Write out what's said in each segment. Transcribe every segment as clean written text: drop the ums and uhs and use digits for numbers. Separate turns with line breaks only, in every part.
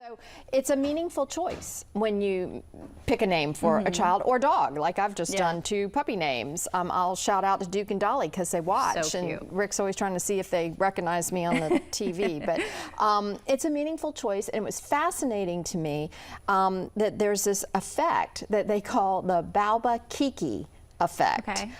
So it's a meaningful choice when you pick a name for a child or dog, like I've just done 2 puppy names. I'll shout out to Duke and Dolly because they watch,
So
and
cute.
Rick's always trying to see if they recognize me on the TV. But it's a meaningful choice, and it was fascinating to me that there's this effect that they call the Balba Kiki effect.
Okay.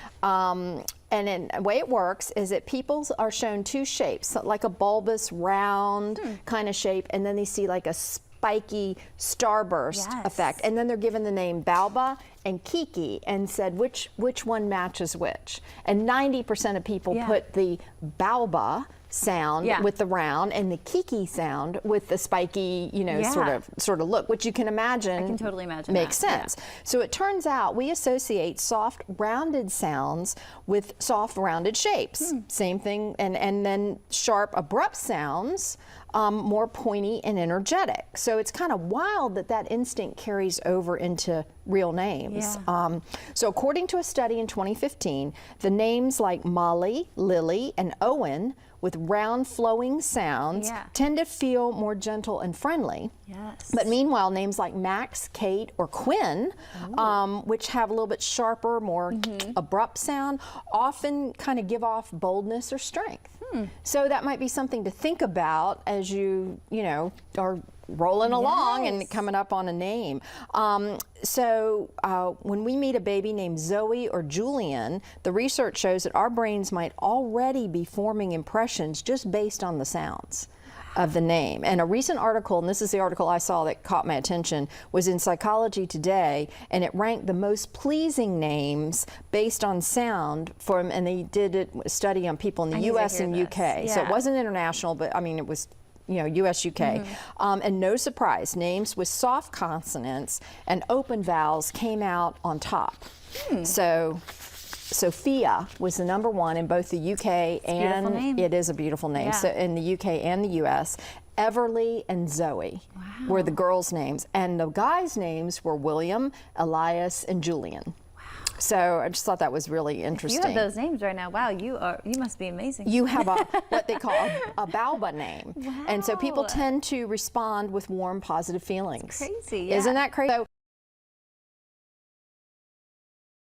And the way it works is that people are shown 2 shapes, so like a bulbous, round kind of shape, and then they see like a spiky starburst effect. And then they're given the name Balba and Kiki and said which one matches which. And 90% of people put the Balba sound with the round and the Kiki sound with the spiky, you know, sort of look, which you can imagine.
I can totally imagine.
Makes sense. So it turns out we associate soft rounded sounds with soft rounded shapes. Same thing, and then sharp abrupt sounds more pointy and energetic. So it's kind of wild that that instinct carries over into real names. So according to a study in 2015, the names like Molly, Lily, and Owen with round flowing sounds tend to feel more gentle and friendly. But meanwhile, names like Max, Kate, or Quinn, which have a little bit sharper, more abrupt sound, often kind of give off boldness or strength. So that might be something to think about as you know, are rolling along and coming up on a name. When we meet a baby named Zoe or Julian, the research shows that our brains might already be forming impressions just based on the sounds of the name. And a recent article, and this is the article I saw that caught my attention, was in Psychology Today, and it ranked the most pleasing names based on sound and they did a study on people in the US and UK. So it wasn't international, but I mean, it was, you know, US, UK. And no surprise, names with soft consonants and open vowels came out on top. So Sophia was the #1 in both the UK and it is a beautiful name. So in the UK and the US, Everly and Zoe were the girls' names, and the guys' names were William, Elias, and Julian. So I just thought that was really interesting.
If you have those names right now, wow, you must be amazing.
You have what they call a Balba name. And so people tend to respond with warm, positive feelings.
That's crazy.
Isn't that crazy? So